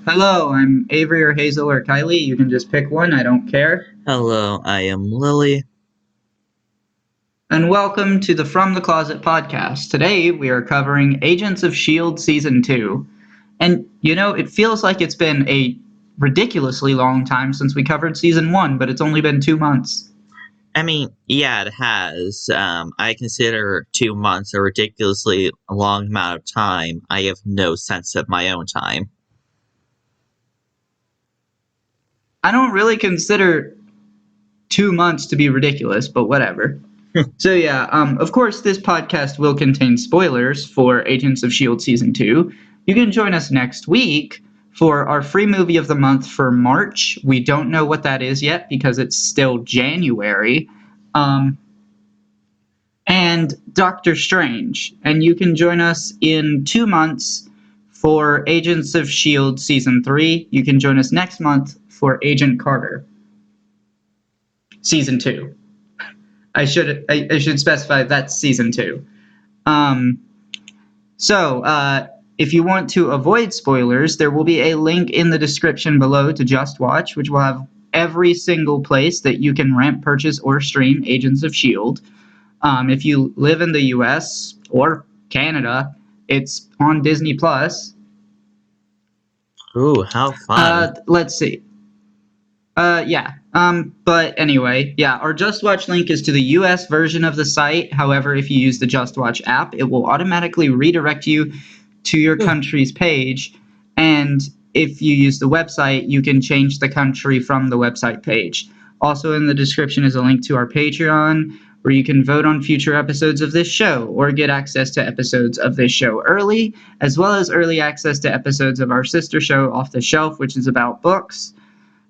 Hello, I'm Avery or Hazel or Kylie. You can just pick one, I don't care. Hello, I am Lily. And welcome to the From the Closet podcast. Today we are covering Agents of S.H.I.E.L.D. Season 2. And, it feels like it's been a ridiculously long time since we covered Season 1, but it's only been 2 months. I mean, yeah, it has. I consider 2 months a ridiculously long amount of time. I have no sense of my own time. I don't really consider 2 months to be ridiculous, but whatever. So yeah, of course this podcast will contain spoilers for Agents of S.H.I.E.L.D. Season 2. You can join us next week for our free movie of the month for March. We don't know what that is yet because it's still January. And Doctor Strange. And you can join us in 2 months for Agents of S.H.I.E.L.D. Season 3. You can join us next month for Agent Carter Season 2. I should specify that's Season 2. If you want to avoid spoilers, there will be a link in the description below to Just Watch, which will have every single place that you can rent, purchase, or stream Agents of S.H.I.E.L.D. If you live in the US or Canada, it's on Disney Plus. Ooh, how fun. Let's see. But anyway, our Just Watch link is to the US version of the site. However, if you use the Just Watch app, it will automatically redirect you to your country's page. And if you use the website, you can change the country from the website page. Also in the description is a link to our Patreon, where you can vote on future episodes of this show or get access to episodes of this show early, as well as early access to episodes of our sister show, Off the Shelf, which is about books.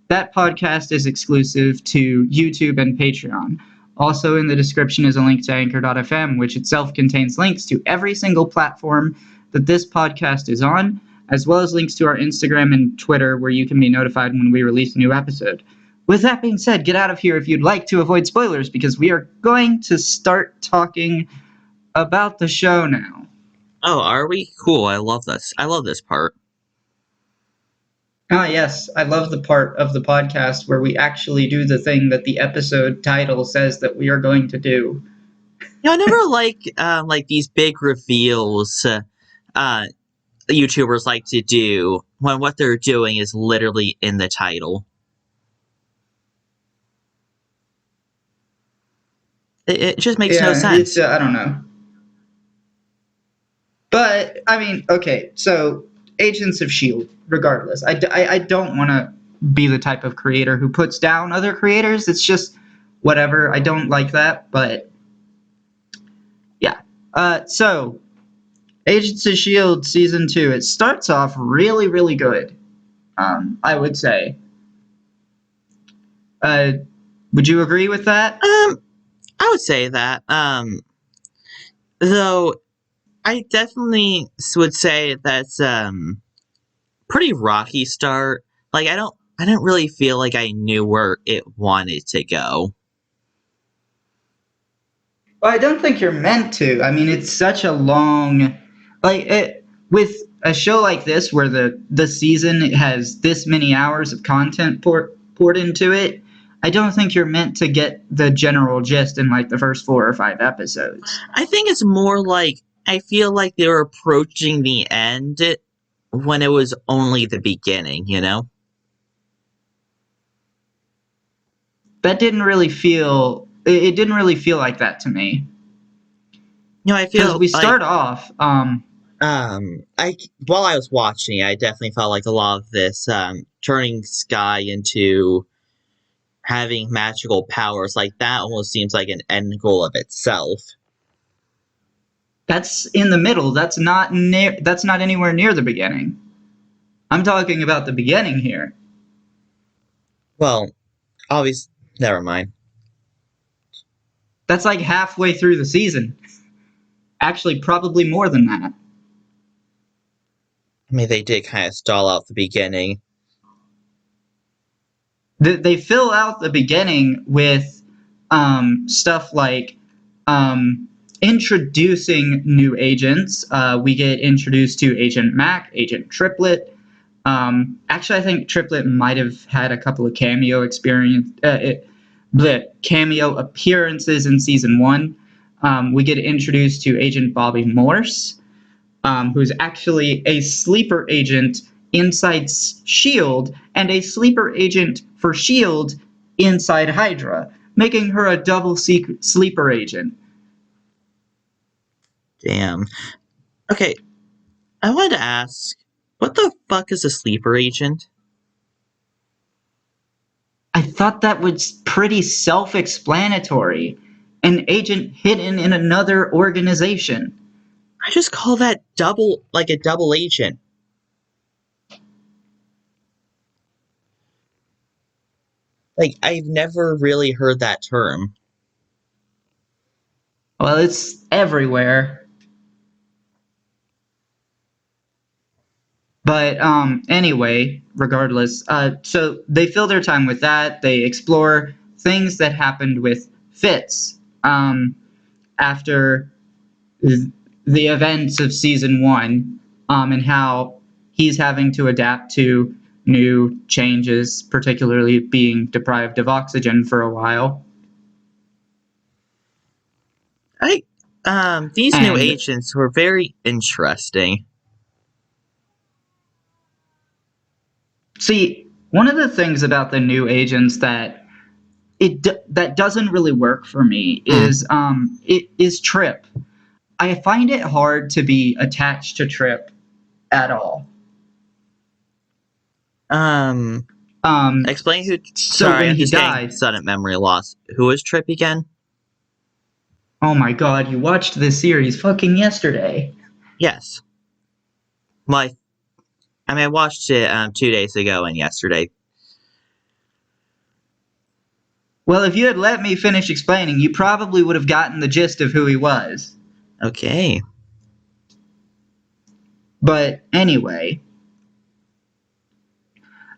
That podcast is exclusive to YouTube and Patreon. Also in the description is a link to Anchor.fm, which itself contains links to every single platform that this podcast is on, as well as links to our Instagram and Twitter, where you can be notified when we release a new episode. With that being said, get out of here if you'd like to avoid spoilers, because we are going to start talking about the show now. Oh, are we? Cool, I love this. I love this part. Ah, yes, I love the part of the podcast where we actually do the thing that the episode title says that we are going to do. I never like these big reveals YouTubers like to do when what they're doing is literally in the title. It just makes no sense. I don't know. But, I mean, okay, so Agents of S.H.I.E.L.D., regardless. I don't want to be the type of creator who puts down other creators. It's just whatever. I don't like that, but yeah. So, Agents of S.H.I.E.L.D. Season 2, it starts off really, really good, I would say. Would you agree with that? I would say that. Though I definitely would say that's pretty rocky start. Like I don't really feel like I knew where it wanted to go. Well, I don't think you're meant to. I mean, it's such a long, with a show like this where the season has this many hours of content poured into it. I don't think you're meant to get the general gist in like the first 4 or 5 episodes. I think it's more like I feel like they were approaching the end when it was only the beginning, you know? That didn't really feel. It didn't really feel like that to me. You know, I Because feel we like start off. I while I was watching, I definitely felt like a lot of this turning Sky into having magical powers like that almost seems like an end goal of itself. That's in the middle. That's not near. That's not anywhere near the beginning. I'm talking about the beginning here. Well, obviously, never mind. That's like halfway through the season. Actually, probably more than that. I mean, they did kind of stall out the beginning. They fill out the beginning with stuff like introducing new agents. We get introduced to Agent Mac, Agent Triplet, Actually, I think Triplet might have had a couple of cameo appearances in season 1. We get introduced to Agent Bobby Morse, who's actually a sleeper agent inside S.H.I.E.L.D. and a sleeper agent for S.H.I.E.L.D. inside Hydra, making her a double sleeper agent. Damn. Okay, I wanted to ask, what the fuck is a sleeper agent? I thought that was pretty self-explanatory. An agent hidden in another organization. I just call that a double agent. Like, I've never really heard that term. Well, it's everywhere. But anyway, regardless, so they fill their time with that. They explore things that happened with Fitz after the events of season 1, and how he's having to adapt to new changes, particularly being deprived of oxygen for a while. These new And agents were very interesting. see, one of the things about the new agents that that doesn't really work for me is Trip. I find it hard to be attached to Trip at all. Explain who. So Sorry, when I'm he just getting dies, sudden memory loss. Who is Trip again? oh my god, you watched this series fucking yesterday. Yes. I watched it 2 days ago and yesterday. Well, if you had let me finish explaining, you probably would have gotten the gist of who he was. Okay. But anyway,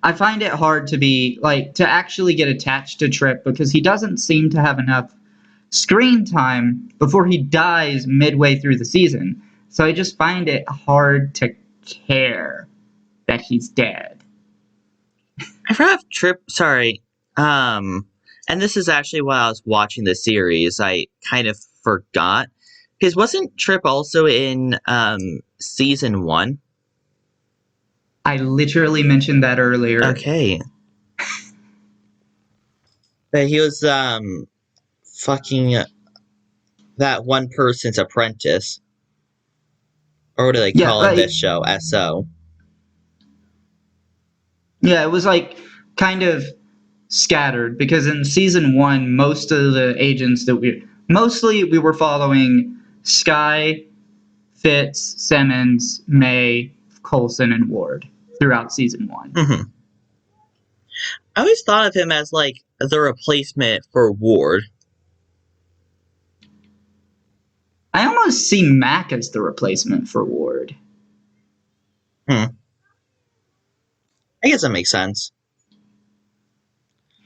I find it hard to actually get attached to Trip because he doesn't seem to have enough screen time before he dies midway through the season. So I just find it hard to care that he's dead. I forgot Trip. Sorry. And this is actually while I was watching the series, I kind of forgot. Because wasn't Trip also in season 1? I literally mentioned that earlier. Okay. But he was fucking that one person's apprentice. Or what do they Yeah, call in this show? SO. yeah, it was kind of scattered because in season 1, most of the agents that we were following Skye, Fitz, Simmons, May, Coulson, and Ward throughout season 1. Mm-hmm. I always thought of him as the replacement for Ward. I almost see Mac as the replacement for Ward. I guess that makes sense.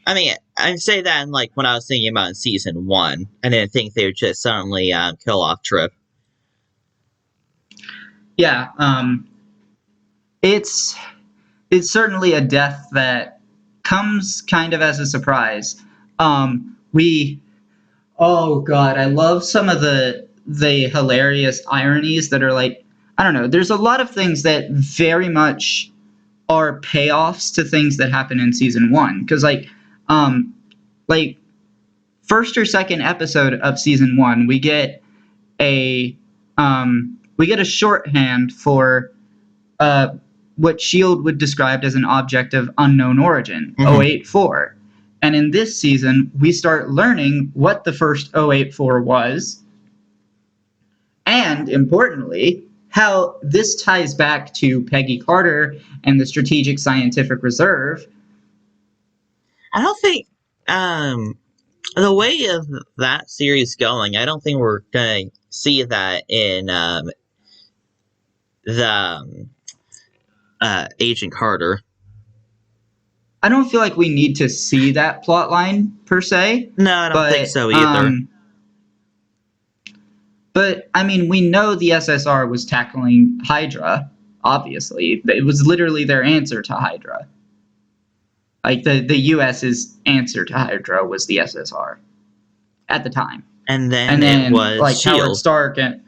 I mean, I say that in when I was thinking about in season 1, I didn't think they would just suddenly kill off Trip. Yeah, it's certainly a death that comes kind of as a surprise. Oh god, I love some of the hilarious ironies that are I don't know. There's a lot of things that very much are payoffs to things that happen in season 1 because first or second episode of season 1 we get a shorthand for what S.H.I.E.L.D. would describe as an object of unknown origin, 084. And in this season, we start learning what the first 084 was, and importantly, how this ties back to Peggy Carter and the Strategic Scientific Reserve. I don't think the way of that series going, I don't think we're going to see that in the Agent Carter. I don't feel like we need to see that plot line per se. No, I don't think so either. But I mean, we know the SSR was tackling Hydra. obviously. It was literally their answer to Hydra. Like, the US's answer to Hydra was the SSR at the time. And And then it then, was like, Howard S.H.I.E.L.D. Stark and...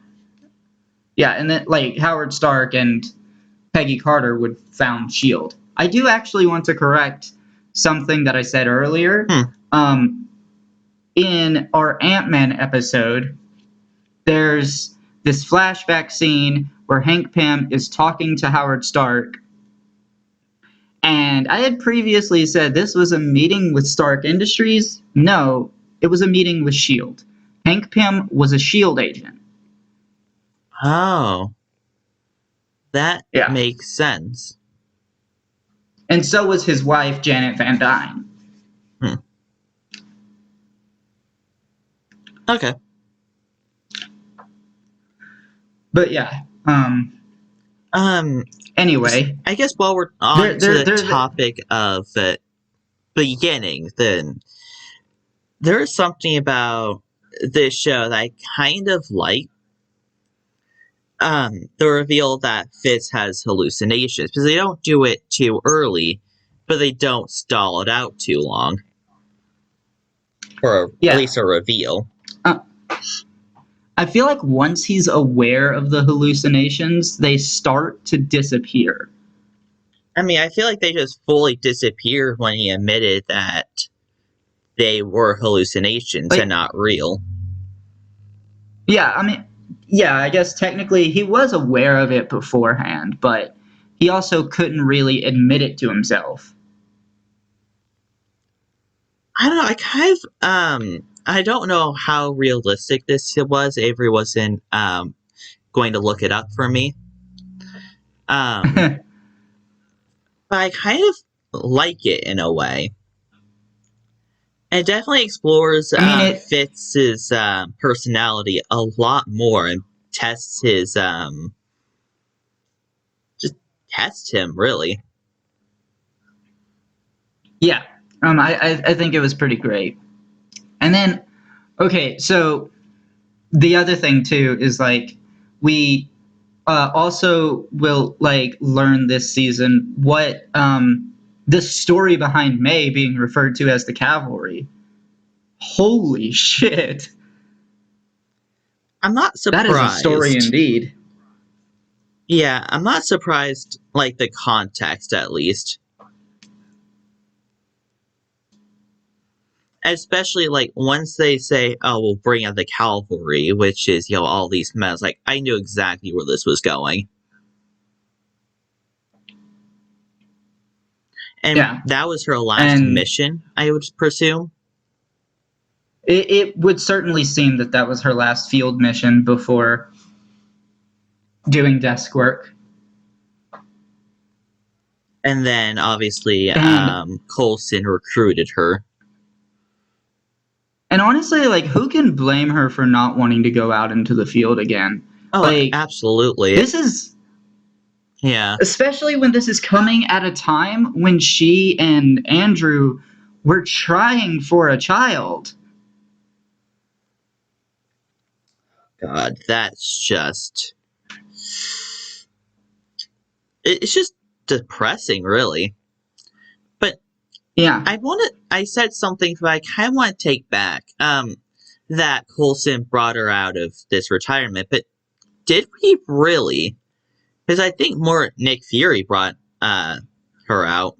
Yeah, and then, like, Howard Stark and Peggy Carter would found S.H.I.E.L.D. I do actually want to correct something that I said earlier. In our Ant-Man episode, there's this flashback scene where Hank Pym is talking to Howard Stark. And I had previously said this was a meeting with Stark Industries. No, it was a meeting with S.H.I.E.L.D. Hank Pym was a S.H.I.E.L.D. agent. Oh. That Yeah. makes sense. And so was his wife, Janet Van Dyne. Okay. But yeah. Anyway, I guess while we're on to the topic of the beginning, then there's something about this show that I kind of like. The reveal that Fitz has hallucinations, because they don't do it too early, but they don't stall it out too long. Or at least a reveal. I feel like once he's aware of the hallucinations, they start to disappear. I mean, I feel like they just fully disappeared when he admitted that they were hallucinations and not real. Yeah, I mean, yeah, I guess technically he was aware of it beforehand, but he also couldn't really admit it to himself. I don't know, I kind of, I don't know how realistic this was. Avery wasn't, going to look it up for me. But I kind of like it in a way. It definitely explores Fitz's personality a lot more and tests his just tests him really. Yeah, I think it was pretty great. And then, okay, so the other thing too is like we also will like learn this season what the story behind May being referred to as the Cavalry. Holy shit! I'm not surprised. That is a story indeed. Yeah, I'm not surprised, like, the context, at least. Especially, like, once they say, oh, we'll bring out the cavalry, which is, you know, all these men. It's like, I knew exactly where this was going. And that was her last mission, I would presume. It would certainly seem that that was her last field mission before doing desk work. And then, obviously, Coulson recruited her. And honestly, like, who can blame her for not wanting to go out into the field again? Oh, like, absolutely. This is... Yeah. Especially when this is coming at a time when she and Andrew were trying for a child. God, that's just... It's just depressing, really. But yeah, I said something that I kind of want to take back. That Coulson brought her out of this retirement, but did we really? Because I think more Nick Fury brought her out.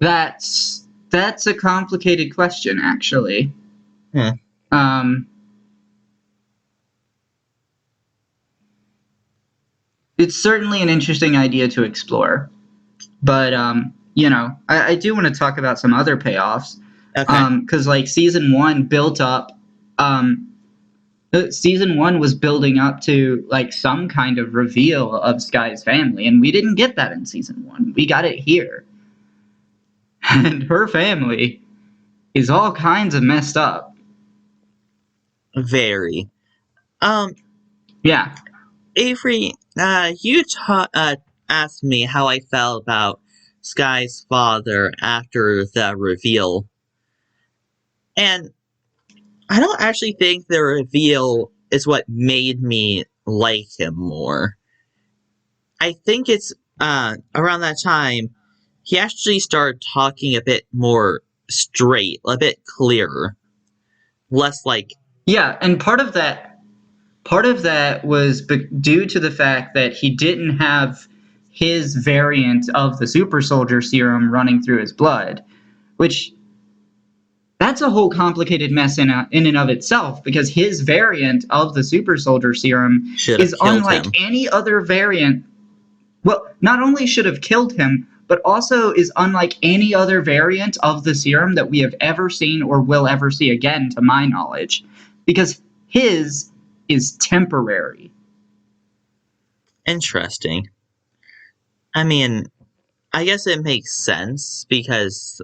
That's a complicated question, actually. It's certainly an interesting idea to explore. But, you know, I do want to talk about some other payoffs. Okay. Because, like, season 1 built up... season 1 was building up to, like, some kind of reveal of Skye's family, and we didn't get that in season 1. We got it here. And her family is all kinds of messed up. Very. Yeah. Avery, you asked me how I felt about Skye's father after the reveal. And I don't actually think the reveal is what made me like him more. I think it's around that time he actually started talking a bit more straight, a bit clearer, less like Yeah, and part of that was due to the fact that he didn't have his variant of the super soldier serum running through his blood, which that's a whole complicated mess in and of itself, because his variant of the super soldier serum should have is killed unlike him. any other variant. Well, not only should have killed him, but also is unlike any other variant of the serum that we have ever seen or will ever see again, to my knowledge, because his is temporary. Interesting. I mean, I guess it makes sense because,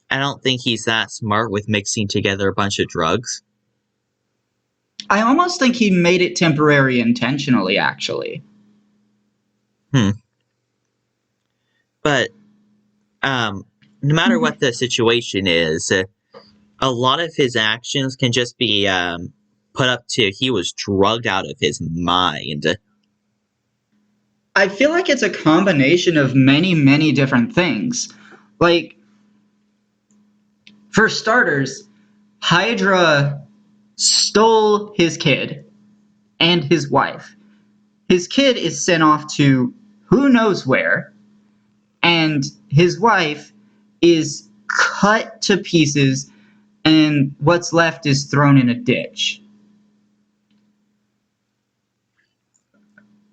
I don't think he's that smart with mixing together a bunch of drugs. I almost think he made it temporary intentionally, actually. But no matter what the situation is, a lot of his actions can just be put up to he was drugged out of his mind. I feel like it's a combination of many, many different things. Like, for starters, Hydra stole his kid and his wife. His kid is sent off to who knows where, and his wife is cut to pieces, and what's left is thrown in a ditch.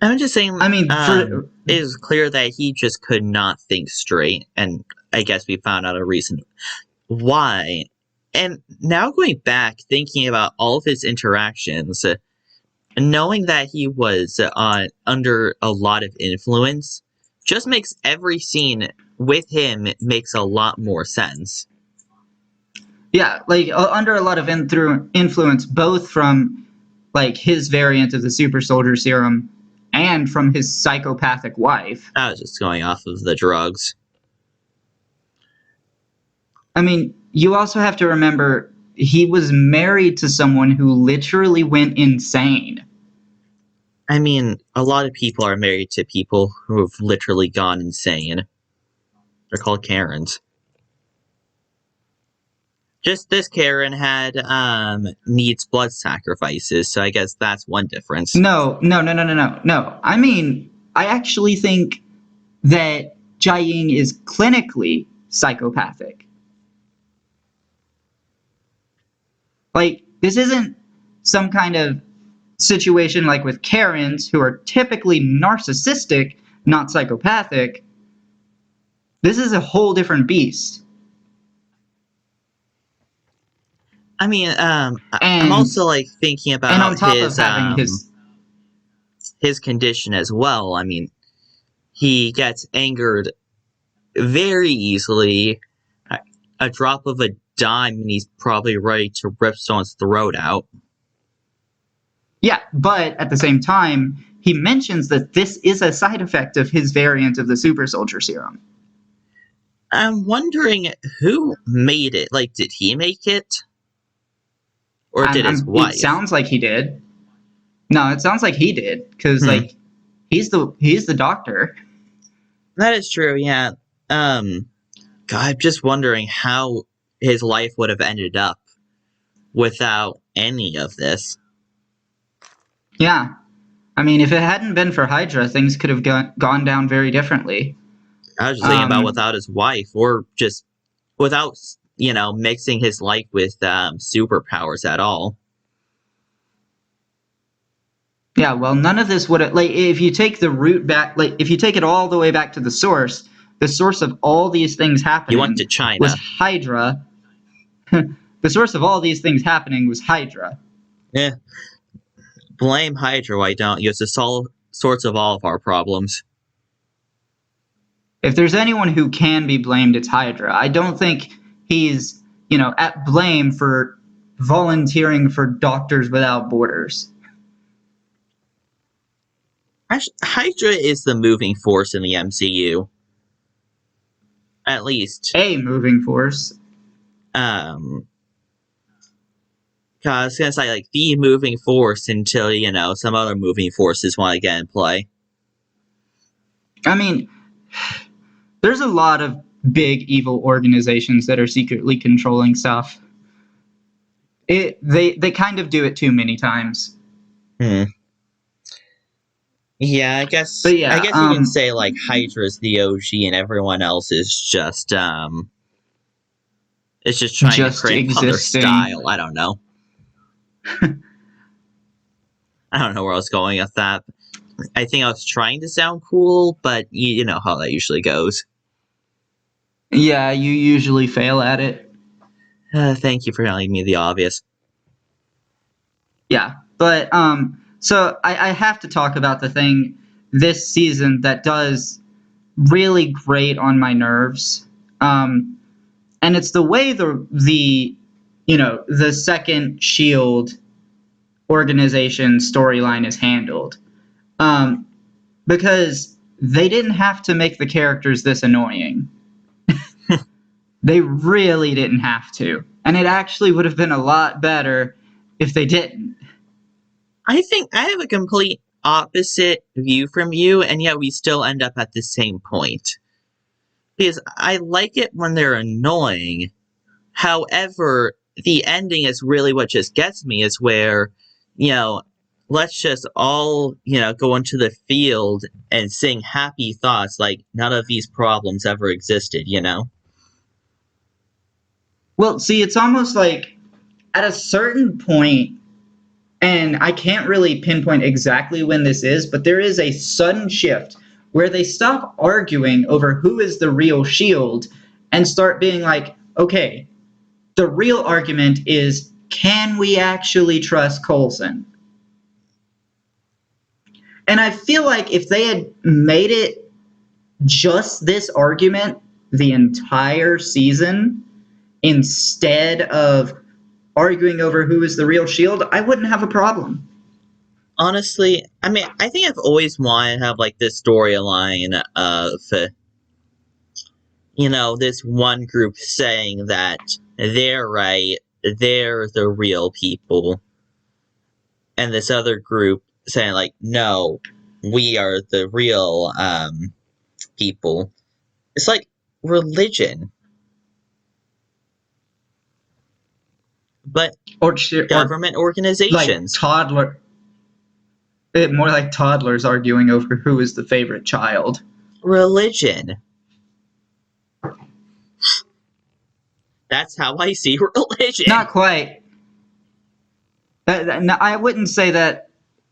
I'm just saying, I mean, it is clear that he just could not think straight, and I guess we found out a reason why. And now going back, thinking about all of his interactions, knowing that he was under a lot of influence just makes every scene with him makes a lot more sense. yeah, like under a lot of influence, both from like his variant of the super soldier serum and from his psychopathic wife. I was just going off of the drugs. I mean, you also have to remember he was married to someone who literally went insane. I mean, a lot of people are married to people who have literally gone insane. They're called Karens. Just this Karen had needs blood sacrifices, so I guess that's one difference. No. I mean, I actually think that Jiaying is clinically psychopathic. Like, this isn't some kind of situation like with Karens, who are typically narcissistic, not psychopathic. This is a whole different beast. I mean, I'm And also like thinking and on about top of having his condition as well. I mean, he gets angered very easily. A drop of a dime, and he's probably ready to rip someone's throat out. yeah, but at the same time, he mentions that this is a side effect of his variant of the super soldier serum. I'm wondering who made it. Like, did he make it? Or did his wife? It sounds like he did. No, it sounds like he did, because like he's the doctor. That is true. Yeah. God, I'm just wondering how his life would have ended up without any of this. Yeah, I mean, if it hadn't been for Hydra, things could have gone down very differently. I was just thinking about without his wife, or just without mixing his life with superpowers at all. Yeah, well, none of this would have, like, if you take the root back, like if you take it all the way back to the source of all these things happening, He went to China. Was Hydra. The source of all these things happening was Hydra. Yeah. Blame Hydra, why don't you? It's the source of all of our problems. If there's anyone who can be blamed, it's Hydra. I don't think he's, at blame for volunteering for Doctors Without Borders. Hydra is the moving force in the MCU. At least. A moving force. God, Cause it's gonna say like the moving force until some other moving forces want to get in play. I mean, there's a lot of big evil organizations that are secretly controlling stuff. They kind of do it too many times. Hmm. Yeah, I guess But I yeah, guess you can say like Hydra's the OG and everyone else is just it's just trying to just cramp on their existing. style. I don't know. I don't know where I was going with that. I think I was trying to sound cool, but you know how that usually goes. Yeah, you usually fail at it. Thank you for telling me the obvious. Yeah, but so I have to talk about the thing this season that does really great on my nerves. And it's the way the second Shield organization storyline is handled. Um, because they didn't have to make the characters this annoying. They really didn't have to. And it actually would have been a lot better if they didn't. I think I have a complete opposite view from you, and yet we still end up at the same point. Because I like it when they're annoying. However, the ending is really what just gets me, is where, you know, let's just all, go into the field and sing happy thoughts like none of these problems ever existed, Well, see, it's almost like at a certain point, and I can't really pinpoint exactly when this is, but there is a sudden shift where they stop arguing over who is the real Shield and start being like, okay, the real argument is, can we actually trust Coulson? And I feel like if they had made it just this argument the entire season instead of arguing over who is the real Shield, I wouldn't have a problem. Honestly, I mean, I think I've always wanted to have like this storyline of, this one group saying that they're right, they're the real people, and this other group saying like, no, we are the real people. It's like religion, but Or government like organizations. more like toddlers arguing over who is the favorite child. Religion. That's how I see religion. Not quite. No, I wouldn't say that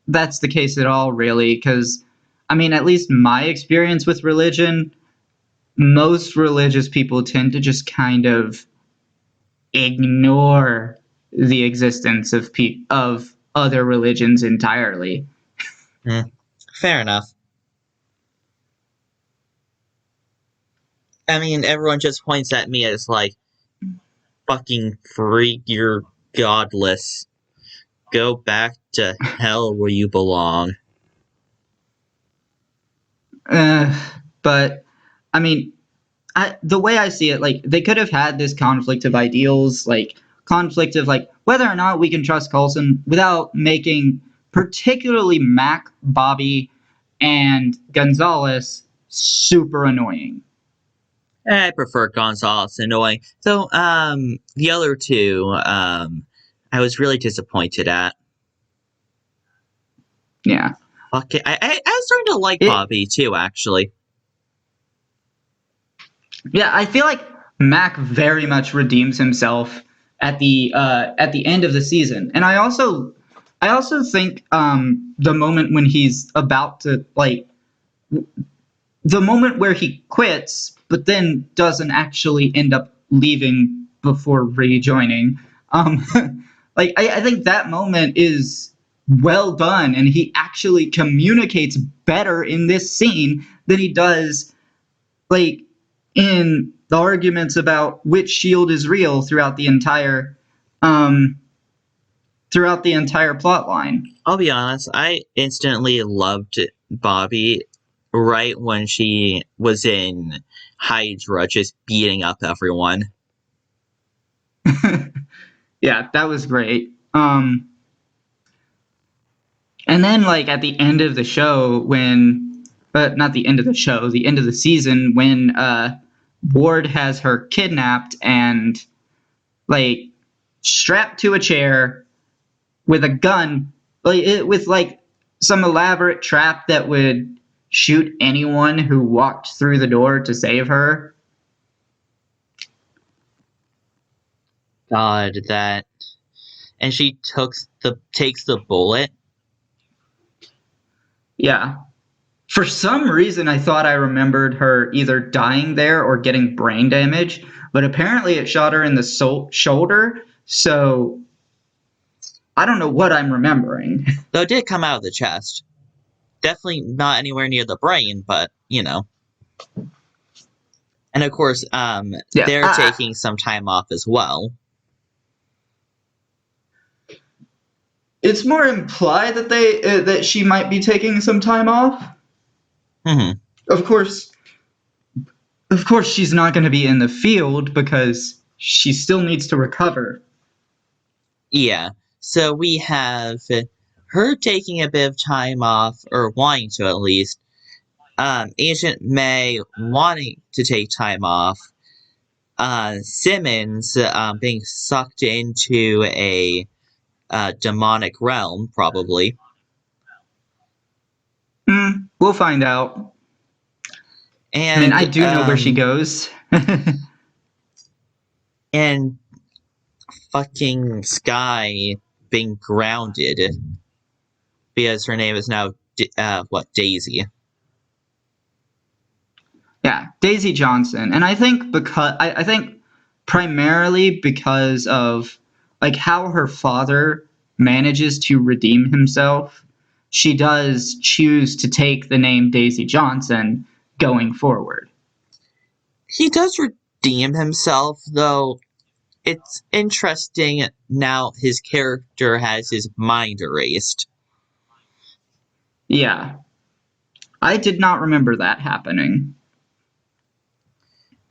that's the case at all, really, because, I mean, at least my experience with religion, most religious people tend to just kind of ignore the existence of other religions entirely. Hmm, fair enough. I mean, everyone just points at me as like, fucking freak, you're godless. Go back to hell where you belong. But I mean, the way I see it, like they could have had this conflict of ideals, like conflict of like whether or not we can trust Coulson without making particularly Mac, Bobby, and Gonzalez super annoying. I prefer Gonzalez annoying. So, the other two, I was really disappointed at. Yeah. Okay, I was starting to like It Bobby too, actually. Yeah, I feel like Mac very much redeems himself at the end of the season, and I also think the moment when he's about to like the moment where he quits, but then doesn't actually end up leaving before rejoining. Um, like I think that moment is well done, and he actually communicates better in this scene than he does like in the arguments about which shield is real um throughout the entire plot line. I'll be honest, I instantly loved Bobby right when she was in Hydra just beating up everyone. Yeah, that was great. And then, like, at the end of the show, not the end of the show, the end of the season, when Ward has her kidnapped and, like, strapped to a chair with a gun, with, like, some elaborate trap that would shoot anyone who walked through the door to save her. God, that. And she takes the bullet. Yeah. For some reason, I thought I remembered her either dying there or getting brain damage, but apparently it shot her in the shoulder, so I don't know what I'm remembering. Though it did come out of the chest. Definitely not anywhere near the brain, but, you know. And of course, Yeah, they're taking some time off as well. it's more implied that that she might be taking some time off. Mm-hmm. Of course, she's not going to be in the field because she still needs to recover. Yeah. So we have her taking a bit of time off, or wanting to at least. Agent May wanting to take time off. Simmons being sucked into a demonic realm, probably. We'll find out. And, I mean, I do know where she goes. And fucking Sky being grounded because her name is now Daisy. Yeah, Daisy Johnson. And I think I think primarily because of, like, how her father manages to redeem himself, she does choose to take the name Daisy Johnson going forward. He does redeem himself, though. It's interesting now his character has his mind erased. Yeah. I did not remember that happening.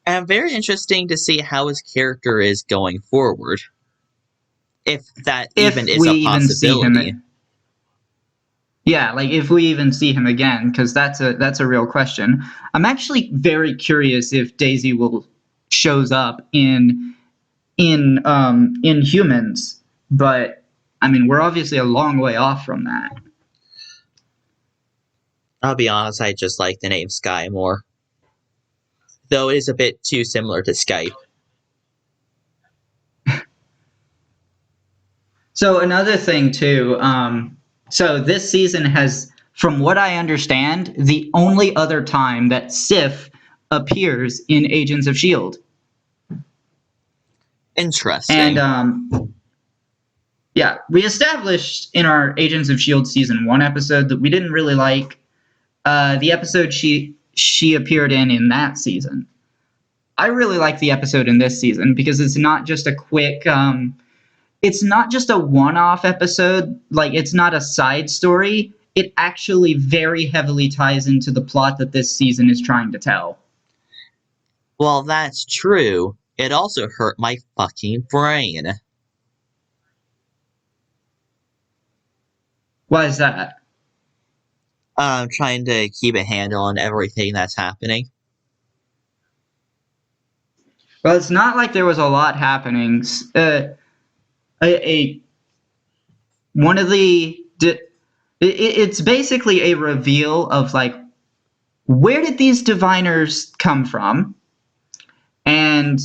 And very interesting to see how his character is going forward. If that even is a possibility. Yeah, like, if we even see him again, because that's a real question. I'm actually very curious if Daisy will shows up in Humans, but I mean, we're obviously a long way off from that. I'll be honest, I just like the name Sky more. Though it is a bit too similar to Skype. So another thing too, so this season has, from what I understand, the only other time that Sif appears in Agents of S.H.I.E.L.D. Interesting. And yeah, we established in our Agents of S.H.I.E.L.D. season 1 episode that we didn't really like the episode she appeared in that season. I really like the episode in this season because it's not just a quick it's not just a one-off episode, like, it's not a side story. It actually very heavily ties into the plot that this season is trying to tell. Well, that's true. It also hurt my fucking brain. Why is that? I'm trying to keep a handle on everything that's happening. Well, it's not like there was a lot happening. One of the it's basically a reveal of, like, where did these diviners come from? And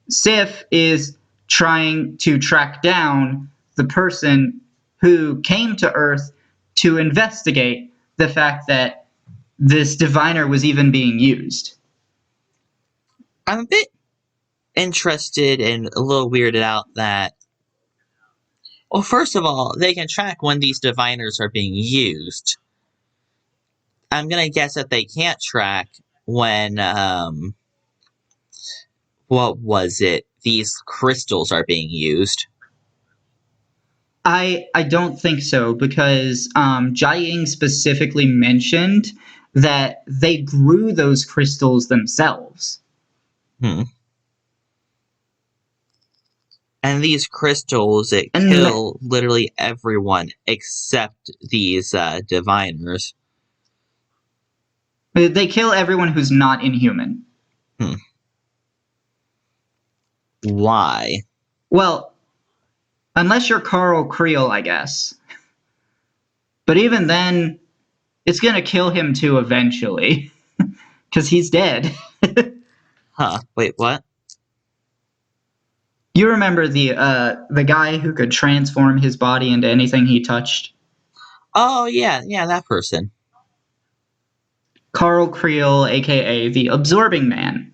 Sif is trying to track down the person who came to Earth to investigate the fact that this diviner was even being used. I'm a bit interested and a little weirded out that, well, first of all, they can track when these diviners are being used. I'm gonna guess that they can't track when, what was it? These crystals are being used. I don't think so, because Jia-Ying specifically mentioned that they grew those crystals themselves. And these crystals that And kill literally everyone except these diviners. they kill everyone who's not inhuman. Hmm. Why? Well, unless you're Carl Creel, I guess. But even then, it's gonna kill him too eventually, because he's dead. Huh. Wait, what? You remember the guy who could transform his body into anything he touched? Oh, yeah, that person. Carl Creel, aka the Absorbing Man.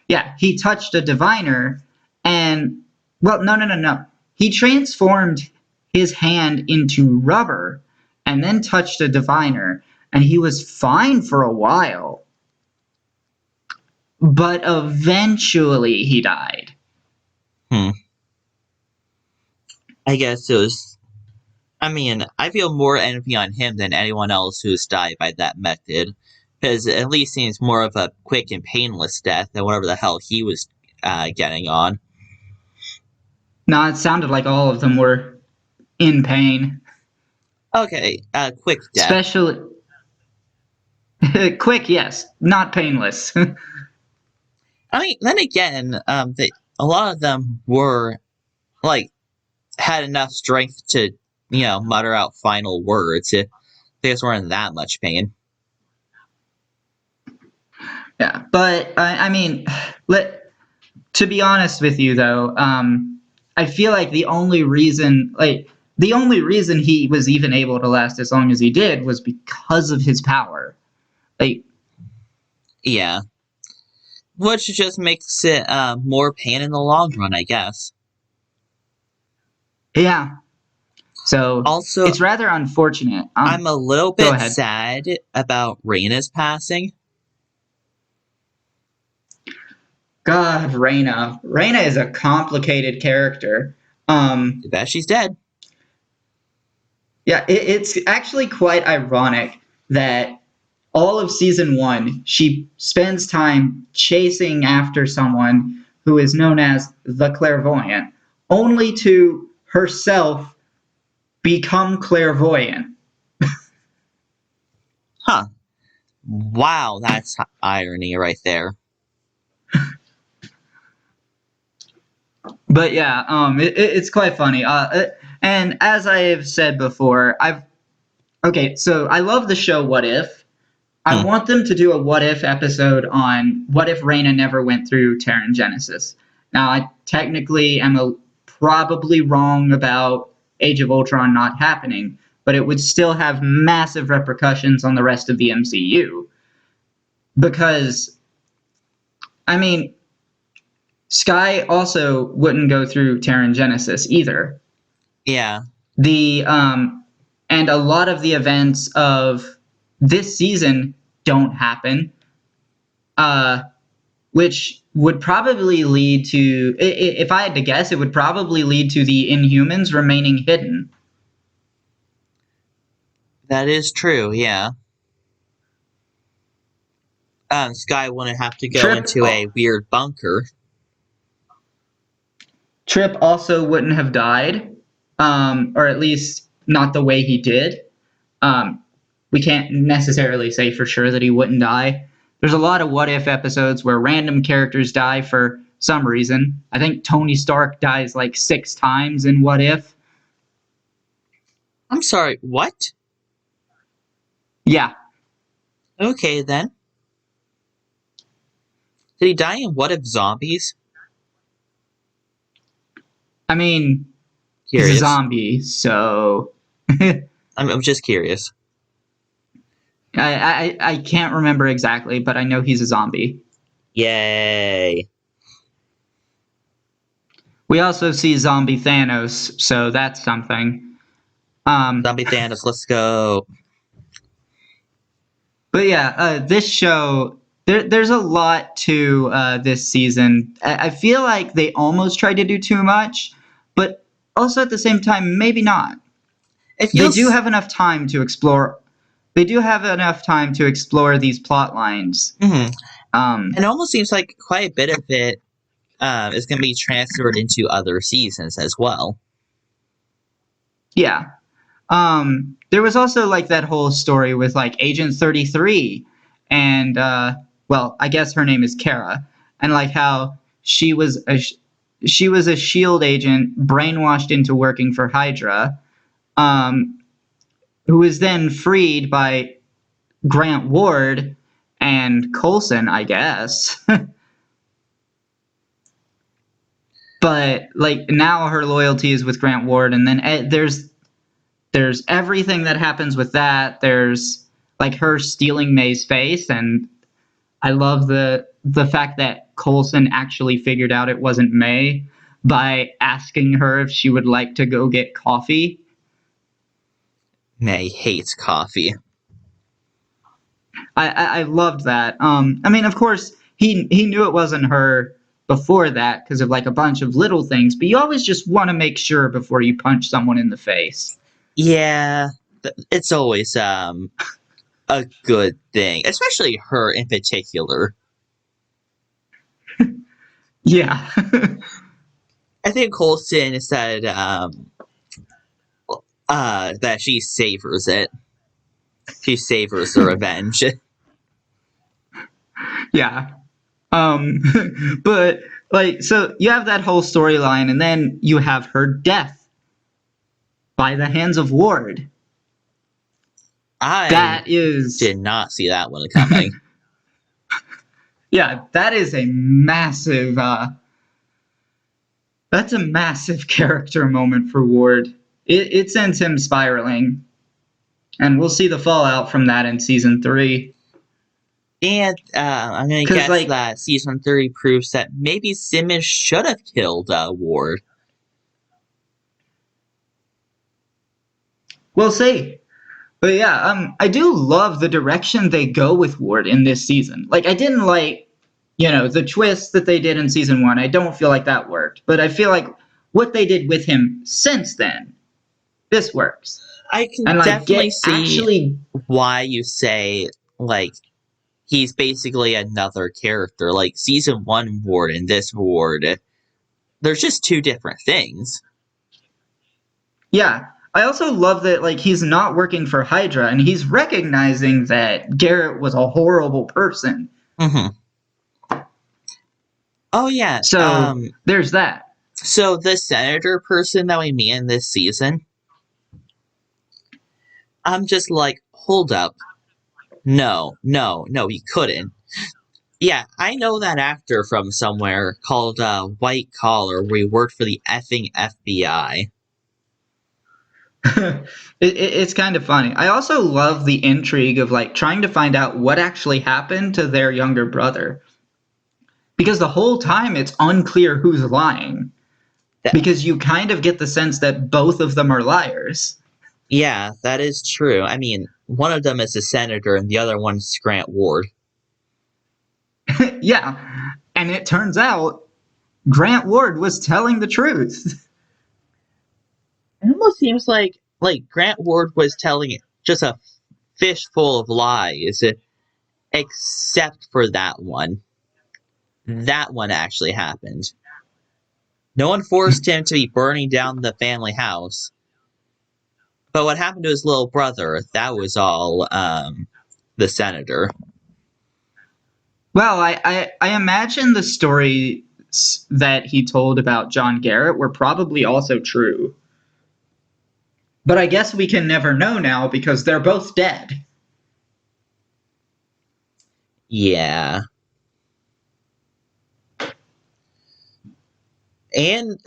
Yeah, he touched a diviner, and well, no. He transformed his hand into rubber, and then touched a diviner, and he was fine for a while. But eventually, he died. Hmm. I guess it was. I mean, I feel more envy on him than anyone else who's died by that method, because it at least seems more of a quick and painless death than whatever the hell he was getting on. No, it sounded like all of them were in pain. Okay, quick death. Especially quick, yes, not painless. I mean, then again, a lot of them were like had enough strength to, mutter out final words. They just weren't in that much pain. Yeah, but I mean, to be honest with you though, I feel like the only reason he was even able to last as long as he did was because of his power. Like, Yeah, which just makes it more pain in the long run, I guess. yeah. So Also, it's rather unfortunate. I'm a little Go bit ahead. sad about Raina's passing. God, Reina. Reina is a complicated character. Too bad she's dead. Yeah, it's actually quite ironic that all of season 1, she spends time chasing after someone who is known as the Clairvoyant, only to herself become clairvoyant. Huh. Wow, that's irony right there. But yeah, it's quite funny. And as I have said before, so I love the show What If. I Hmm. want them to do a What If episode on what if Reina never went through Terran Genesis. Now, I technically am probably wrong about Age of Ultron not happening, but it would still have massive repercussions on the rest of the MCU. Because, I mean, Sky also wouldn't go through Terran Genesis either. Yeah. And a lot of the events of this season don't happen. Which would probably lead to, if I had to guess, it would probably lead to the Inhumans remaining hidden. That is true, yeah. Sky wouldn't have to go into a weird bunker. Trip also wouldn't have died, or at least not the way he did. We can't necessarily say for sure that he wouldn't die. There's a lot of what if episodes where random characters die for some reason. I think Tony Stark dies like 6 times in What If. I'm sorry, what? Yeah. Okay, then. Did he die in What If Zombies? I mean, Curious. he's a zombie, so... I'm just curious. I can't remember exactly, but I know he's a zombie. Yay. We also see zombie Thanos, so that's something. Zombie Thanos, let's go. But yeah, this show, there's a lot to this season. I feel like they almost tried to do too much, but also at the same time, maybe not. They do have enough time to explore. They do have enough time to explore these plot lines. Mm-hmm. And it almost seems like quite a bit of it is going to be transferred into other seasons as well. Yeah. There was also like that whole story with like Agent 33 and well, I guess her name is Kara, and like how she was a shield agent brainwashed into working for Hydra, um, who was then freed by Grant Ward and Coulson, I guess. But like now her loyalty is with Grant Ward, and then there's everything that happens with that. There's like her stealing May's face, and I love the fact that Coulson actually figured out it wasn't May by asking her if she would like to go get coffee. May hates coffee. I loved that. I mean, of course, he knew it wasn't her before that because of like a bunch of little things, but you always just want to make sure before you punch someone in the face. Yeah, it's always a good thing, especially her in particular. Yeah. I think Coulson said that she savors it. She savors the revenge. Yeah. Um, but like, so you have that whole storyline, and then you have her death by the hands of Ward. I That is, did not see that one coming. yeah, that is a massive. That's a massive character moment for Ward. It sends him spiraling, and we'll see the fallout from that in season 3. And I'm gonna Because guess like, that season 3 proves that maybe Simmons should have killed Ward. we'll see. But yeah, I do love the direction they go with Ward in this season. Like, I didn't like, the twist that they did in season 1. I don't feel like that worked. But I feel like what they did with him since then, this works. I can And like, definitely get see actually, why you say like he's basically another character. Like season 1 Ward and this Ward, there's just two different things. yeah. I also love that like he's not working for Hydra, and he's recognizing that Garrett was a horrible person. Mm-hmm. Oh yeah. So there's that. So the senator person that we meet in this season, I'm just like, hold up. No, he couldn't. Yeah, I know that actor from somewhere called White Collar, where he worked for the effing FBI. It's kind of funny. I also love the intrigue of like trying to find out what actually happened to their younger brother. Because the whole time it's unclear who's lying. That, Because you kind of get the sense that both of them are liars. yeah, that is true. I mean, one of them is a senator and the other one's Grant Ward. Yeah. And it turns out Grant Ward was telling the truth. It almost seems like Grant Ward was telling just a fistful of lies, except for that one. That one actually happened. No one forced him to be burning down the family house. But what happened to his little brother, that was all the senator. Well, I imagine the stories that he told about John Garrett were probably also true. But I guess we can never know now because they're both dead. Yeah. And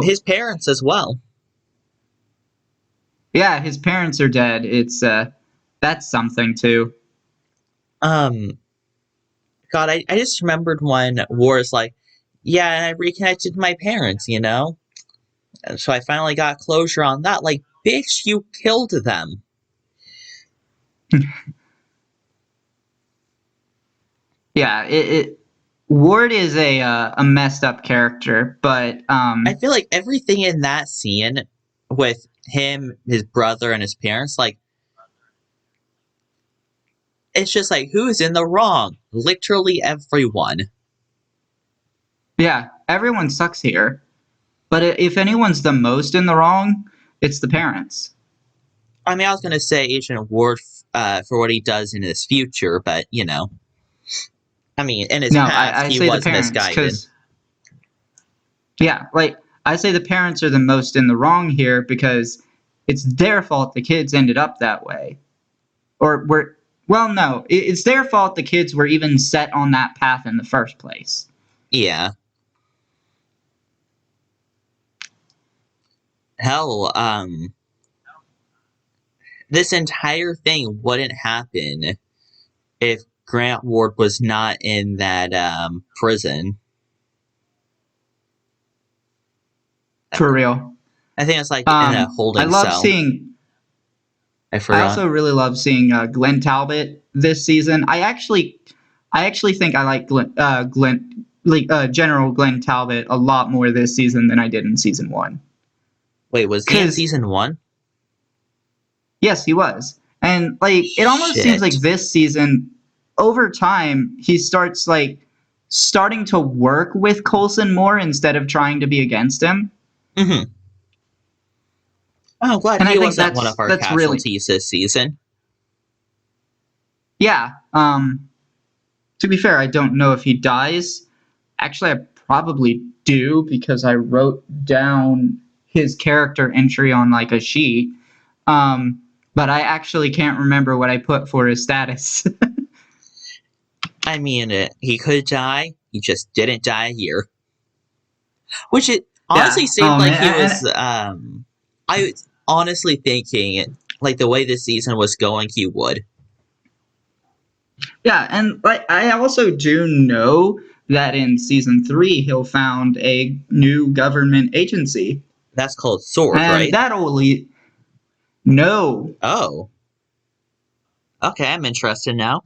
his parents as well. Yeah, his parents are dead. It's that's something too. God, I just remembered when War's like, yeah, and I reconnected to my parents, And so I finally got closure on that. Like, bitch, you killed them. Yeah, Ward is a messed up character, but I feel like everything in that scene with him, his brother, and his parents, like, it's just like, who's in the wrong? Literally everyone. Yeah, everyone sucks here. But if anyone's the most in the wrong, it's the parents. I mean, I was gonna say Agent Ward for what he does in his future, but I mean, in his No, past, I he say the was parents misguided. because, yeah, like, I say the parents are the most in the wrong here because it's their fault the kids ended up that way. Or were, well, no, it's their fault the kids were even set on that path in the first place. Yeah. Hell, this entire thing wouldn't happen if Grant Ward was not in that prison. For real. I think it's like in a I holding love cell. seeing. I I forgot. also really love seeing Glenn Talbot this season. I actually think I like General Glenn Talbot a lot more this season than I did in season one. Wait, was he in Because season 1? yes, he was, and like it almost seems Shit. like this season, over time, he starts starting to work with Coulson more instead of trying to be against him. Mm-hmm. Oh, I'm glad And I he think wasn't one of our that's really, casualties this season. yeah. To be fair, I don't know if he dies. Actually, I probably do because I wrote down his character entry on like a sheet. But I actually can't remember what I put for his status. I mean, he could die. He just didn't die here. Which it honestly Yeah. seemed like he was. And I was honestly thinking, like the way this season was going, he would. yeah, and like I also do know that in season 3 he'll found a new government agency, That's called Sword, and right? that'll lead. No. Oh, okay. I'm interested now.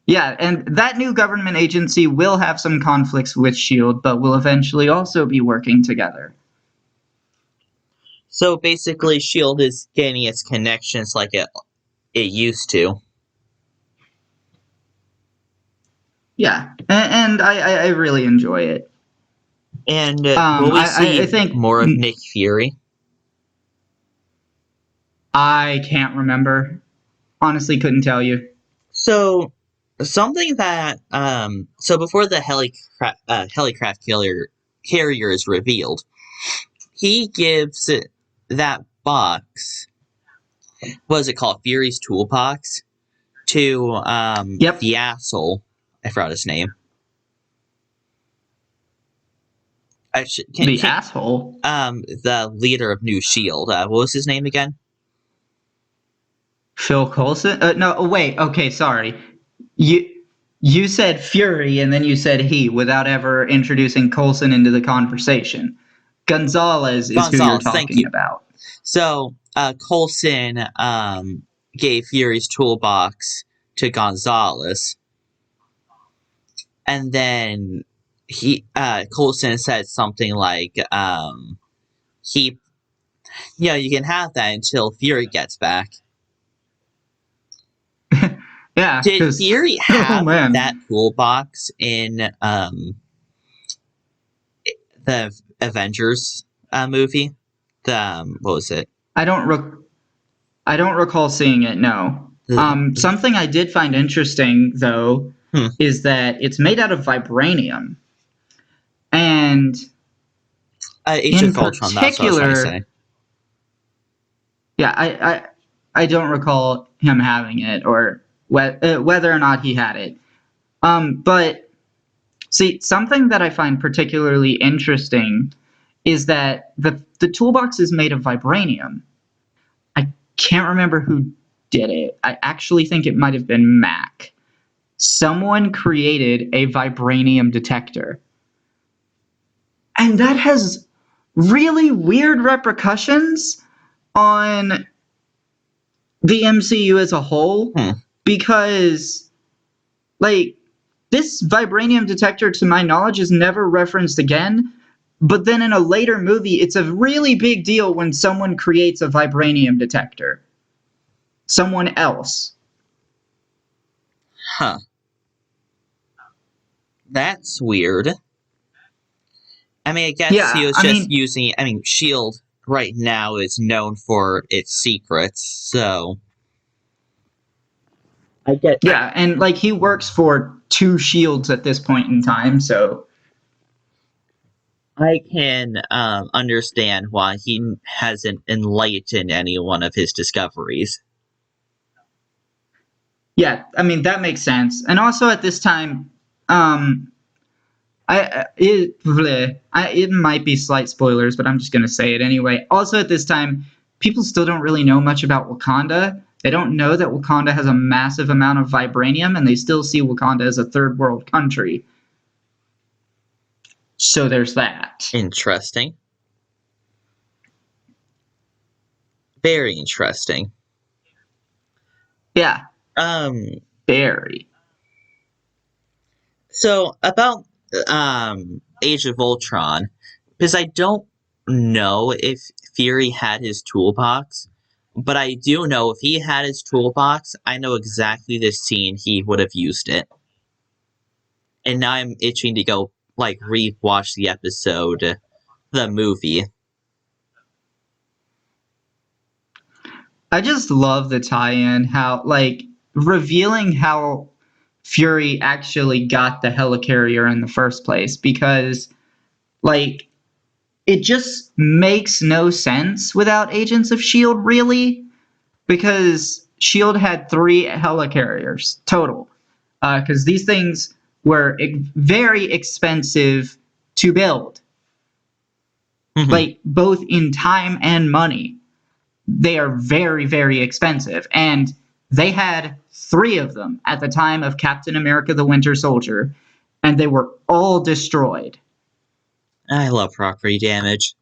Yeah, and that new government agency will have some conflicts with S.H.I.E.L.D., but will eventually also be working together. So basically, Shield is gaining its connections like it used to. Yeah, and I really enjoy it. And will we I see think more of Nick Fury? I can't remember. Honestly, couldn't tell you. So something that so before the helicraft carrier is revealed, he gives that box. What is it called? Fury's toolbox to Yep, the asshole. I forgot his name. I should, the asshole. the leader of New Shield. What was his name again? Phil Coulson? No, wait. Okay, sorry. You you said Fury and then you said he without ever introducing Coulson into the conversation. Gonzalez is who you're Gonzalez. Thank talking you. about. So Coulson gave Fury's toolbox to Gonzalez, and then Coulson said something like he you can have that until Fury gets back. Yeah, Did because Fury oh have that man, toolbox in the Avengers movie? The what was it? I don't rec- I don't recall seeing it. No. The, Something I did find interesting though hmm, is that it's made out of vibranium, and Age in of Ultron. That's what I was trying to say. particular, yeah, I don't recall him having it or whether or not he had it. But see, something that I find particularly interesting is that the toolbox is made of vibranium. I can't remember who did it. I actually think it might have been Mac. Someone created a vibranium detector. And that has really weird repercussions on the MCU as a whole Hmm. because, like, this vibranium detector, to my knowledge, is never referenced again. But then in a later movie, it's a really big deal when someone creates a vibranium detector. Someone else. Huh. That's weird. I mean, I guess he Yeah, was I just mean, using. I mean, Shield right now is known for its secrets, so I get. yeah, and like he works for two shields at this point in time, so I can understand why he hasn't enlightened any one of his discoveries. yeah, I mean that makes sense. And also at this time, um, it might be slight spoilers, but I'm just gonna say it anyway. Also at this time, people still don't really know much about Wakanda. They don't know that Wakanda has a massive amount of vibranium, and they still see Wakanda as a third world country. So there's that. Interesting. Very interesting. Yeah, Um. very. So about Age of Ultron, because I don't know if Fury had his toolbox, but I do know if he had his toolbox, I know exactly the scene he would have used it. And now I'm itching to go like rewatch the episode, the movie. I just love the tie-in, how like revealing how Fury actually got the helicarrier in the first place, because like it just makes no sense without Agents of S.H.I.E.L.D. really, because S.H.I.E.L.D. had 3 helicarriers total, because these things were very expensive to build, Mhm. like both in time and money. They are very, very expensive. And they had 3 of them at the time of Captain America the Winter Soldier, and they were all destroyed. I love property damage.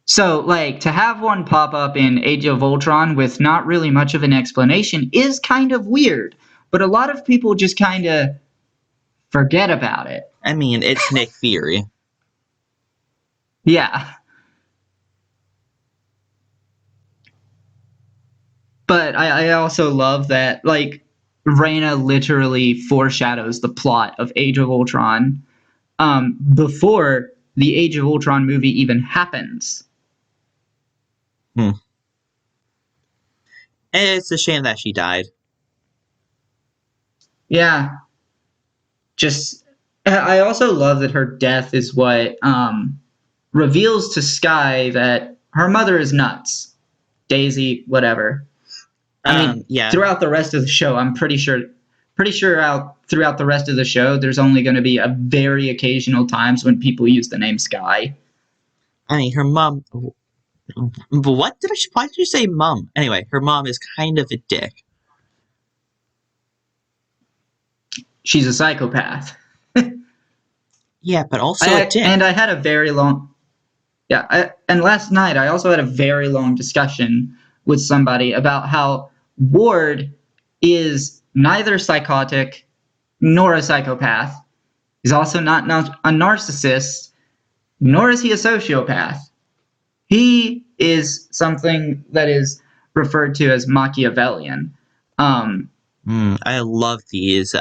So, like, to have one pop up in Age of Ultron with not really much of an explanation is kind of weird, but a lot of people just kind of forget about it. I mean, it's Nick Fury. Yeah. But I also love that, like, Reyna literally foreshadows the plot of Age of Ultron before the Age of Ultron movie even happens. Hmm. And it's a shame that she died. Yeah, just I also love that her death is what reveals to Sky that her mother is nuts. Daisy, whatever. I mean, Yeah. throughout the rest of the show, I'm pretty sure out throughout the rest of the show, there's only going to be a very occasional times when people use the name Sky. I mean, her mom. What did I? Why did you say mom? Anyway, her mom is kind of a dick. She's a psychopath. Yeah, but also a dick. I had a very long and last night I also had a very long discussion with somebody about how Ward is neither psychotic nor a psychopath. He's also not a narcissist, nor is he a sociopath. He is something that is referred to as Machiavellian. Um, I love these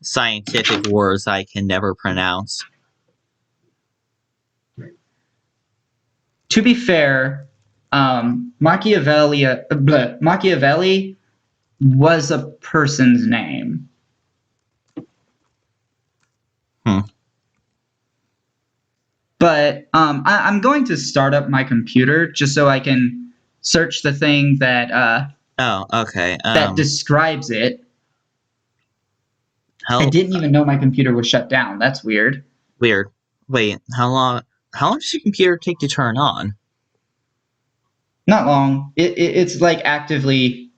scientific words I can never pronounce. to be fair, Machiavelli was a person's name. Hmm. But I'm going to start up my computer just so I can search the thing Oh, okay. that describes it. I How didn't even know my computer was shut down. That's weird. weird. Wait, how long? How long does your computer take to turn on? Not long. It's like actively.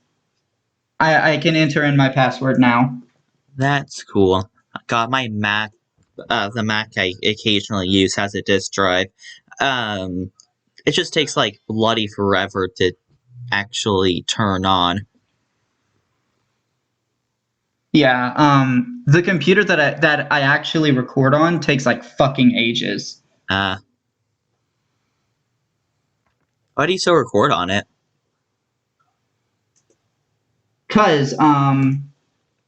I can enter in my password now. That's cool. God, my Mac, the Mac I occasionally use has a disk drive. Um, it just takes like bloody forever to actually turn on. Yeah. The computer that I actually record on takes like fucking ages. Uh, why do you still record on it? Cause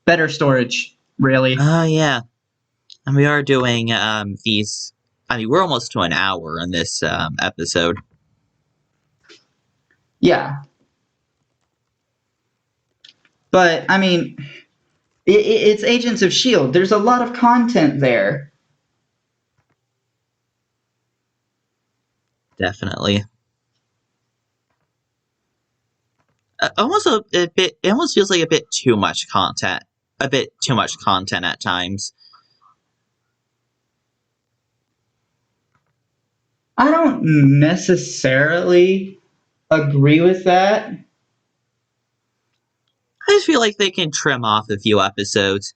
better storage, really. Oh yeah. And we are doing these. I mean, we're almost to an hour in this episode. Yeah. But, I mean, it's Agents of S.H.I.E.L.D. There's a lot of content there. Definitely. Almost a bit. It almost feels like a bit too much content. A bit too much content at times. I don't necessarily agree with that. I just feel like they can trim off a few episodes.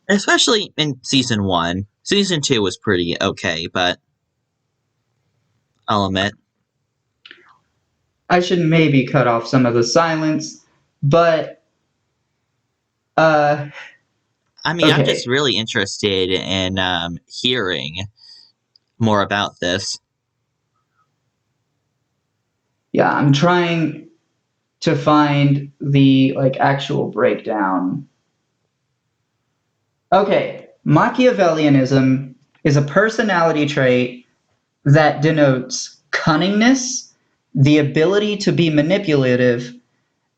Especially in season 1. Season 2 was pretty okay, but I'll admit. I should maybe cut off some of the silence, but I mean, I'm just okay. really interested in hearing more about this. Yeah, I'm trying to find the actual breakdown. Okay, Machiavellianism is a personality trait that denotes cunningness, the ability to be manipulative,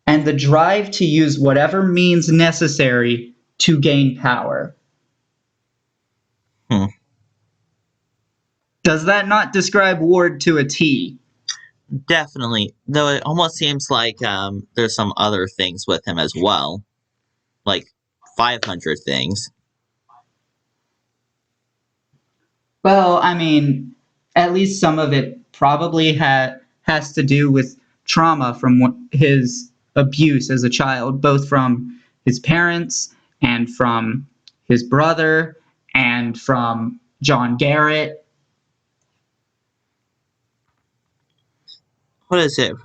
and the drive to use whatever means necessary to gain power. Hmm. Does that not describe Ward to a T? Definitely. Though it almost seems like there's some other things with him as well. Like 500 things. Well, I mean, at least some of it probably has to do with trauma from his abuse as a child, both from his parents and from his brother and from John Garrett. What is it?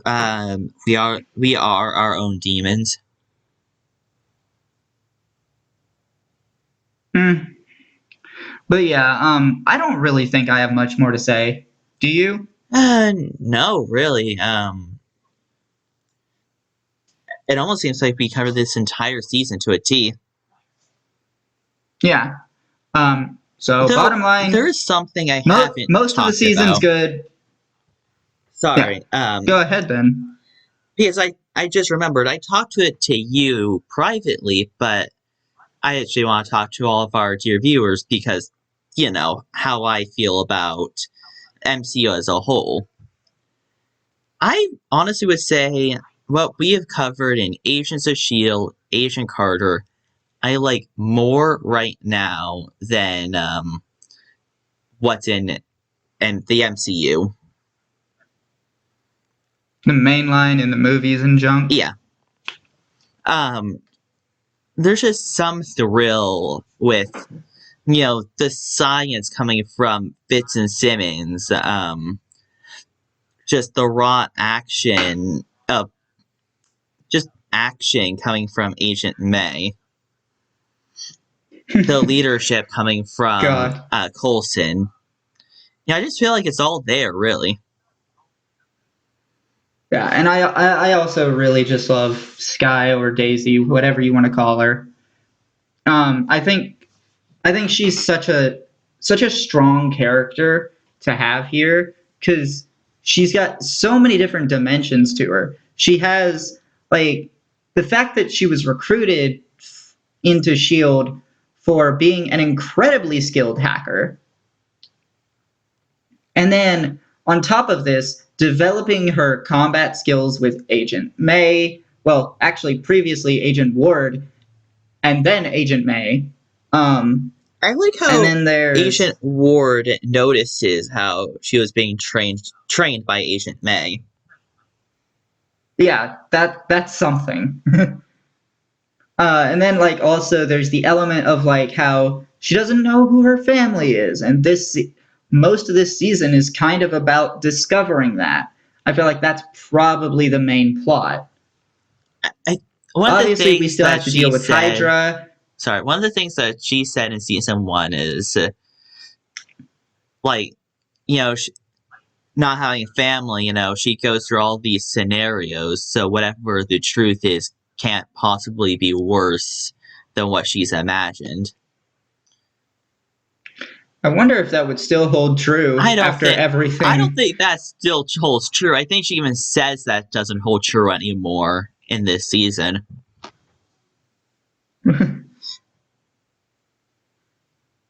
We are our own demons. Hmm. But yeah, I don't really think I have much more to say. Do you? No, really. It almost seems like we covered this entire season to a T. Yeah. So Though bottom there line, is something I haven't most of the talked season's about. good. Yeah. Sorry. Go ahead then. Because I just remembered I talked to it to you privately, but I actually want to talk to all of our dear viewers because, how I feel about MCU as a whole. I honestly would say what we have covered in Agents of S.H.I.E.L.D., Agent Carter, I like more right now than what's in the MCU. The main line in the movies and junk. Yeah. There's just some thrill with the science coming from Fitz and Simmons, just the raw action of just action coming from Agent May, the leadership coming from God. Coulson. I just feel like it's all there, really. Yeah, and I also really just love Sky or Daisy, whatever you want to call her. I think she's such a strong character to have here because she's got so many different dimensions to her. She has the fact that she was recruited into Shield for being an incredibly skilled hacker, and then on top of this, developing her combat skills with Agent May. Well, actually, previously Agent Ward, and then Agent May. I like And how then there's Agent Ward notices how she was being trained by Agent May. yeah, that's something. And then also there's the element of how she doesn't know who her family is, and most of this season is kind of about discovering that. I feel like that's probably the main plot. One of the Obviously, we things still that have to deal she with said. Hydra. Sorry, one of the things that she said in season 1 is, like, not having a family, she goes through all these scenarios, so whatever the truth is can't possibly be worse than what she's imagined. I wonder if that would still hold true I don't after think I don't everything. think that still holds true. I think she even says that doesn't hold true anymore in this season.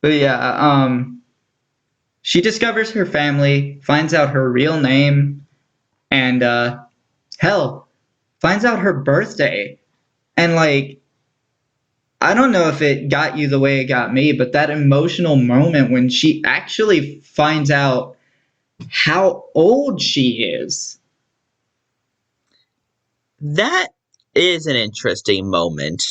But yeah, she discovers her family, finds out her real name, and hell, finds out her birthday. And like, I don't know if it got you the way it got me, but that emotional moment when she actually finds out how old she is. That is an interesting moment.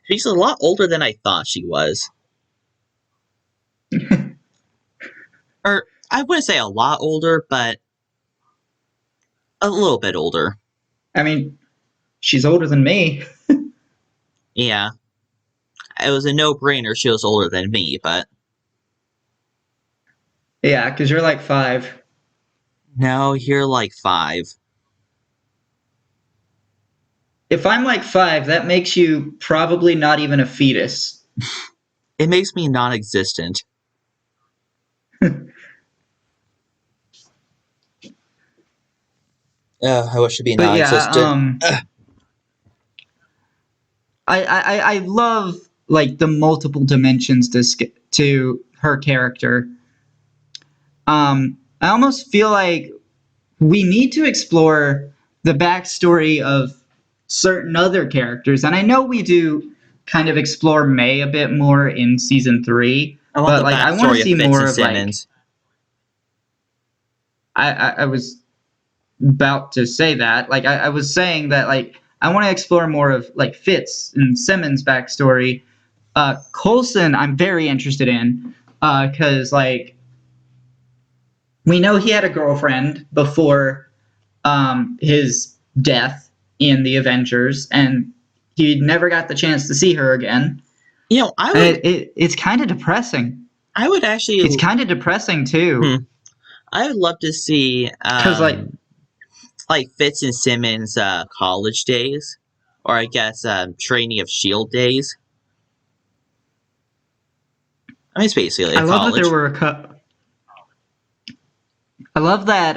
She's a lot older than I thought she was. Or I wouldn't say a lot older, but a little bit older. I mean, she's older than me. Yeah. It was a no-brainer she was older than me, but Yeah, because you're like 5. no, you're like 5. If I'm like 5, that makes you probably not even a fetus. It makes me non-existent. I wish to be But yeah, non-existent. I love like the multiple dimensions to her character. I almost feel like we need to explore the backstory of certain other characters, and I know we do kind of explore May a bit more in season 3, I want but the like I want to backstory of see Fitz more and of like Simmons. I was about to say that. Like I was saying that like I want to explore more of like Fitz and Simmons' backstory. Coulson, I'm very interested in because like we know he had a girlfriend before his death in the Avengers, and he never got the chance to see her again. I And would it's kind of depressing. actually It's kind of depressing too, I would love to see because like Fitz and Simmons college days, or I guess training of S.H.I.E.L.D. days. I mean, it's basically I a love that there college. were I love that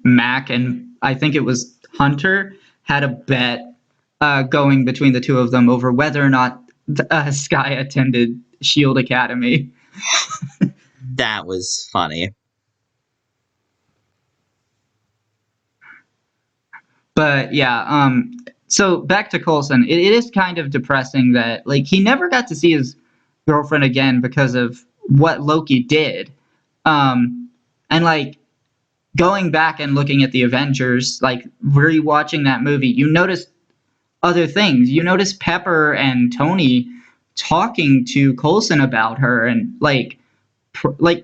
Mac and I think it was Hunter had a bet going between the two of them over whether or not Sky attended Shield Academy. That was funny. But yeah, so back to Coulson. It is kind of depressing that like he never got to see his girlfriend again because of what Loki did. And like going back and looking at the Avengers, like rewatching that movie, you notice other things. You notice Pepper and Tony talking to Coulson about her, and like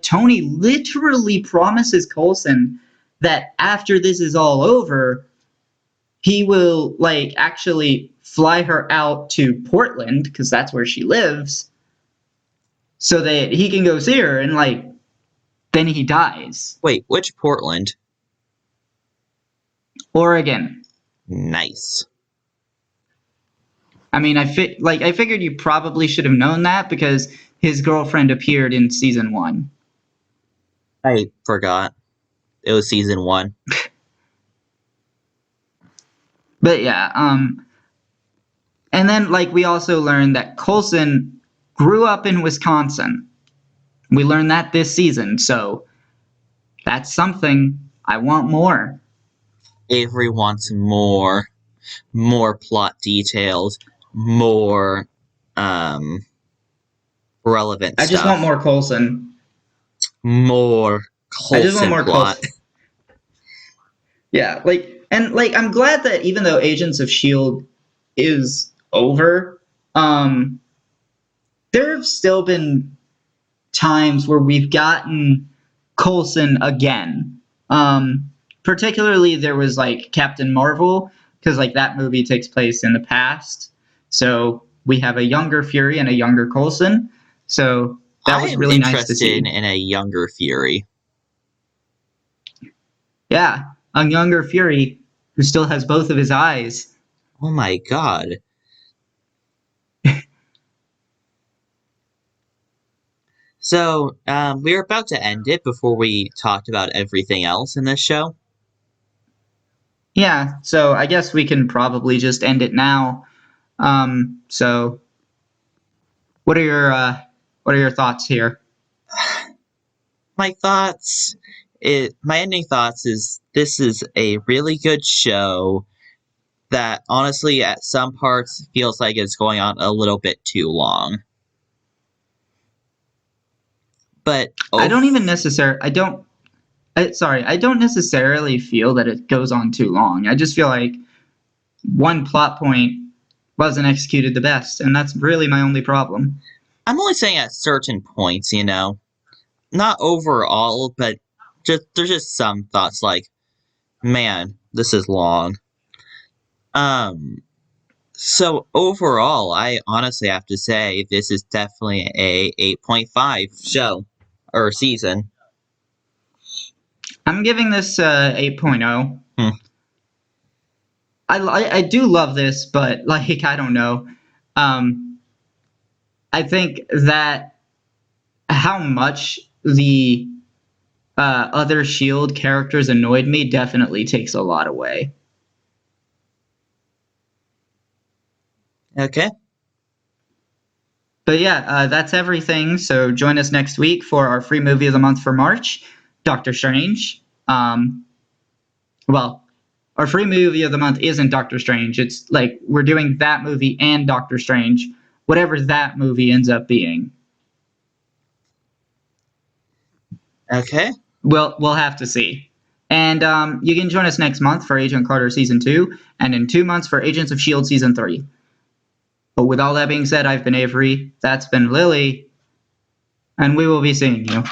Tony literally promises Coulson that after this is all over, he will like actually fly her out to Portland because that's where she lives, so that he can go see her, and like then he dies. Wait, which Portland? Oregon. Nice. I mean, I figured you probably should have known that because his girlfriend appeared in season 1. I forgot. It was season 1. But yeah, and then like we also learned that Coulson grew up in Wisconsin. We learned that this season, so that's something. I want more. Avery wants more plot details, more relevant I just want stuff, more Coulson. more I just want Coulson more plot. Coulson. Yeah, like I'm glad that even though Agents of S.H.I.E.L.D. is over, there have still been times where we've gotten Coulson again. Particularly there was like Captain Marvel, because like that movie takes place in the past. So we have a younger Fury and a younger Coulson. So That I was am really nice to interested see. in a younger Fury. Yeah, a younger Fury who still has both of his eyes. Oh my god. So, we were about to end it before we talked about everything else in this show. Yeah, so I guess we can probably just end it now. So what are your thoughts here? My thoughts, my ending thoughts is this is a really good show that honestly at some parts feels like it's going on a little bit too long. But I don't even necessarily. I don't necessarily feel that it goes on too long. I just feel like one plot point wasn't executed the best, and that's really my only problem. I'm only saying at certain points, not overall, but there's just some thoughts like, man, this is long. So overall, I honestly have to say this is definitely a 8.5 show or season. I'm giving this 8.0. Hmm. I do love this, but like I don't know. I think that how much the other Shield characters annoyed me definitely takes a lot away. Okay. But yeah, that's everything. So join us next week for our free movie of the month for March, Doctor Strange. Well, our free movie of the month isn't Doctor Strange. It's like we're doing that movie and Doctor Strange, whatever that movie ends up being. Okay. We'll have to see. And you can join us next month for Agent Carter Season 2, and in 2 months for Agents of S.H.I.E.L.D. Season 3. But with all that being said, I've been Avery, that's been Lily, and we will be seeing you.